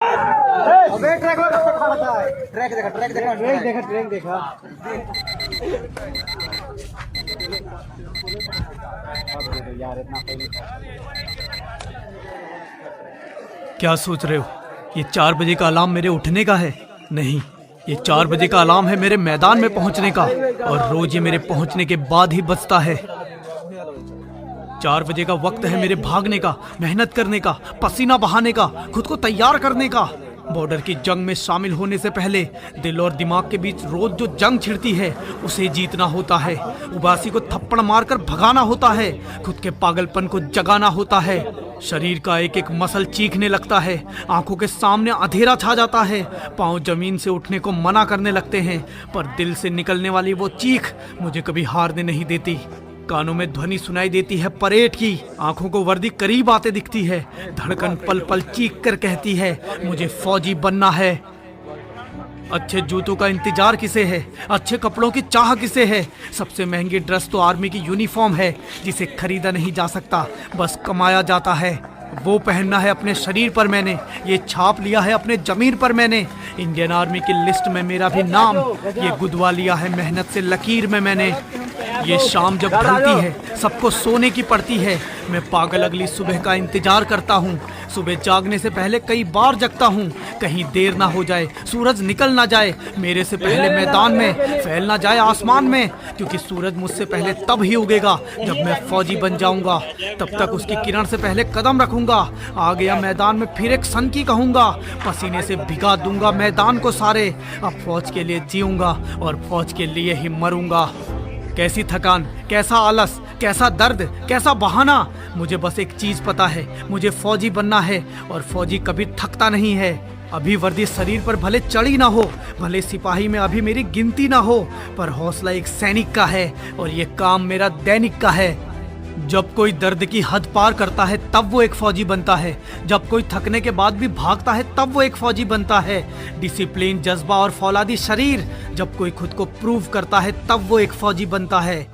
अबे ट्रैक लगा के खड़ा था। ट्रैक देखा ट्रैक देखा। यार इतना क्या सोच रहे हो? ये 4 बजे का अलार्म मेरे उठने का है? नहीं, ये 4 बजे का अलार्म है मेरे मैदान में पहुंचने का, और रोज ये मेरे पहुंचने के बाद ही बजता है। 4 बजे का वक्त है मेरे भागने का, मेहनत करने का, पसीना बहाने का, खुद को तैयार करने का। बॉर्डर की जंग में शामिल होने से पहले दिल और दिमाग के बीच रोज जो जंग छिड़ती है उसे जीतना होता है। उबासी को थप्पड़ मारकर भगाना होता है, खुद के पागलपन को जगाना होता है। शरीर का एक एक मसल चीखने लगता है, आंखों के सामने अंधेरा छा जाता है, पांव जमीन से उठने को मना करने लगते हैं, पर दिल से निकलने वाली वो चीख मुझे कभी हारने नहीं देती। कानों में ध्वनि सुनाई देती है परेड की, आंखों को वर्दी करीब आते दिखती है, धड़कन पल पल चीख कर कहती है मुझे फौजी बनना है। अच्छे जूतों का इंतजार किसे है? अच्छे कपड़ों की चाह किसे है? सबसे महंगी ड्रेस तो आर्मी की यूनिफॉर्म है, जिसे खरीदा नहीं जा सकता, बस कमाया जाता है। वो पहनना है अपने शरीर पर मैंने, ये छाप लिया है अपने जमीन पर मैंने। इंडियन आर्मी की लिस्ट में मेरा भी नाम, ये गुदवा लिया है मेहनत से लकीर में मैंने। ये शाम जब ढलती है सबको सोने की पड़ती है, मैं पागल अगली सुबह का इंतजार करता हूँ। सुबह जागने से पहले कई बार जगता हूँ, कहीं देर ना हो जाए, सूरज निकल ना जाए मेरे से पहले मैदान में, फैल ना जाए आसमान में, क्योंकि सूरज मुझसे पहले तब ही उगेगा जब मैं फौजी बन जाऊंगा। तब तक उसकी किरण से पहले कदम रखूंगा, आ गया मैदान में फिर एक सन की कहूंगा, पसीने से भिगा दूंगा मैदान को सारे। अब फौज के लिए जीऊंगा और फौज के लिए ही मरूंगा। कैसी थकान, कैसा आलस, कैसा दर्द, कैसा बहाना, मुझे बस एक चीज पता है, मुझे फौजी बनना है, और फौजी कभी थकता नहीं है। अभी वर्दी शरीर पर भले चढ़ी ना हो, भले सिपाही में अभी मेरी गिनती ना हो, पर हौसला एक सैनिक का है, और ये काम मेरा दैनिक का है। जब कोई दर्द की हद पार करता है तब वो एक फौजी बनता है, जब कोई थकने के बाद भी भागता है तब वो एक फौजी बनता है। डिसिप्लिन, जज्बा और फौलादी शरीर, जब कोई खुद को प्रूव करता है तब वो एक फौजी बनता है।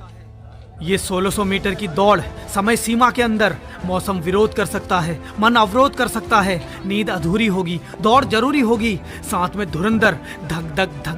ये 1600 मीटर की दौड़ समय सीमा के अंदर, मौसम विरोध कर सकता है, मन अवरोध कर सकता है, नींद अधूरी होगी, दौड़ जरूरी होगी, साथ में धुरंधर धक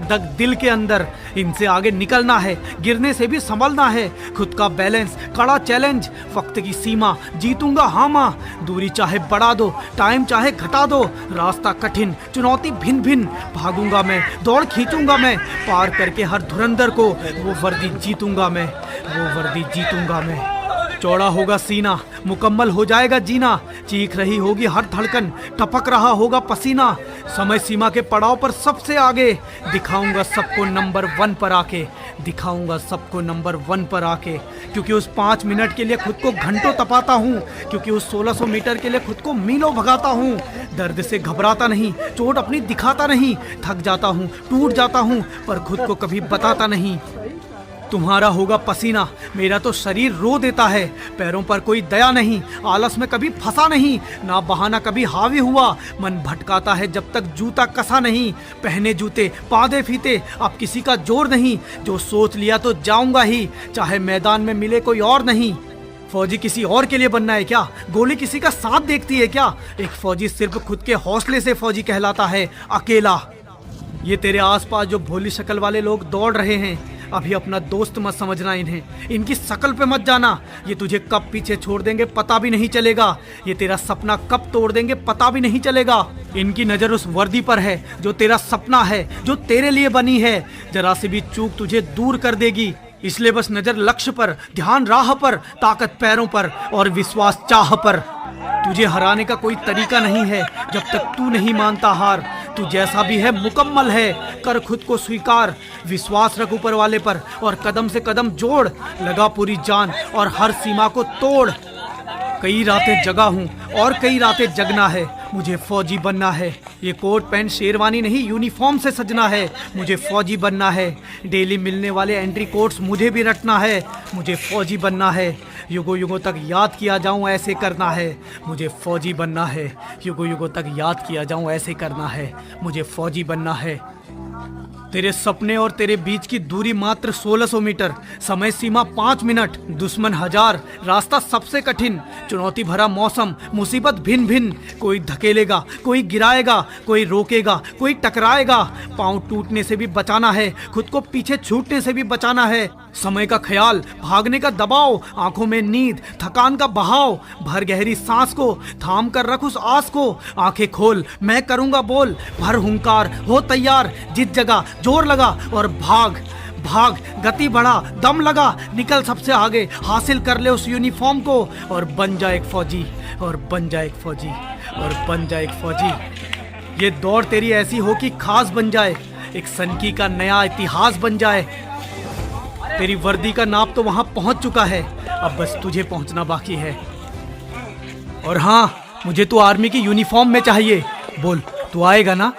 धक दिल के अंदर। इनसे आगे निकलना है, गिरने से भी संभलना है, खुद का बैलेंस, कड़ा चैलेंज, वक्त की सीमा, जीतूंगा हाँ माँ, दूरी चाहे बढ़ा दो, टाइम चाहे घटा दो, रास्ता कठिन, चुनौती भिन्न भिन्न, भागूंगा मैं, दौड़ खींचूंगा मैं, पार करके हर धुरंधर को वो वर्दी जीतूंगा मैं, वो वर्दी जीतूंगा मैं। चौड़ा होगा सीना, मुकम्मल हो जाएगा जीना, चीख रही होगी हर धड़कन, टपक रहा होगा पसीना, समय सीमा के पड़ाव पर सबसे आगे, दिखाऊंगा सबको नंबर 1 पर आके, दिखाऊंगा सबको नंबर 1 पर आके। क्योंकि उस 5 मिनट के लिए खुद को घंटों तपाता हूँ, क्योंकि उस 1600 मीटर के लिए खुद को मीलों भगाता हूँ। दर्द से घबराता नहीं, चोट अपनी दिखाता नहीं, थक जाता हूँ, टूट जाता हूँ, पर खुद को कभी बताता नहीं। तुम्हारा होगा पसीना, मेरा तो शरीर रो देता है, पैरों पर कोई दया नहीं, आलस में कभी फंसा नहीं, ना बहाना कभी हावी हुआ, मन भटकाता है जब तक जूता कसा नहीं, पहने जूते पादे फीते, अब किसी का जोर नहीं, जो सोच लिया तो जाऊंगा ही, चाहे मैदान में मिले कोई और नहीं। फौजी किसी और के लिए बनना है क्या? गोली किसी का साथ देखती है क्या? एक फौजी सिर्फ खुद के हौसले से फौजी कहलाता है, अकेला। ये तेरे आसपास जो भोली शक्ल वाले लोग दौड़ रहे हैं, अभी अपना दोस्त मत समझना इन्हें, इनकी शक्ल पे मत जाना, ये तुझे कब पीछे छोड़ देंगे पता भी नहीं चलेगा, ये तेरा सपना कब तोड़ देंगे पता भी नहीं चलेगा। इनकी नजर उस वर्दी पर है जो तेरा सपना है, जो तेरे लिए बनी है, जरा सी भी चूक तुझे दूर कर देगी, इसलिए बस नजर लक्ष्य पर, ध्यान राह पर, ताकत पैरों पर और विश्वास चाह पर। तुझे हराने का कोई तरीका नहीं है जब तक तू नहीं मानता हार, तू जैसा भी है मुकम्मल है, कर खुद को स्वीकार, विश्वास रख ऊपर वाले पर और कदम से कदम जोड़, लगा पूरी जान और हर सीमा को तोड़। कई रातें जगा हूँ और कई रातें जगना है, मुझे फौजी बनना है, ये कोट पैंट शेरवानी नहीं यूनिफॉर्म से सजना है, मुझे फौजी बनना है, डेली मिलने वाले एंट्री कोट्स मुझे भी रटना है, मुझे फौजी बनना है, युगों युगों तक याद किया जाऊं ऐसे करना है, मुझे फौजी बनना है, युगों युगों तक याद किया जाऊं ऐसे करना है, मुझे फौजी बनना है। तेरे सपने और तेरे बीच की दूरी मात्र 1600 मीटर, समय सीमा 5 मिनट, दुश्मन 1000, रास्ता सबसे कठिन, चुनौती भरा मौसम, मुसीबत भिन्न भिन्न, कोई धकेलेगा, कोई गिराएगा, कोई रोकेगा, कोई टकराएगा। पांव टूटने से भी बचाना है, खुद को पीछे छूटने से भी बचाना है। समय का ख्याल, भागने का दबाव, आंखों में नींद, थकान का बहाव। भर गहरी सांस को, थाम कर रख उस आस को, आंखें खोल, मैं करूंगा बोल, भर हुंकार, हो तैयार, जिस जगह जोर लगा और भाग भाग, गति बढ़ा, दम लगा, निकल सबसे आगे, हासिल कर ले उस यूनिफॉर्म को और बन जा एक फौजी, और बन जा एक फौजी, और बन जा एक फौजी। ये दौड़ तेरी ऐसी हो कि खास बन जाए, एक सनकी का नया इतिहास बन जाए। तेरी वर्दी का नाप तो वहां पहुंच चुका है, अब बस तुझे पहुंचना बाकी है। और हाँ, मुझे तो आर्मी की यूनिफॉर्म में चाहिए। बोल, तू आएगा ना?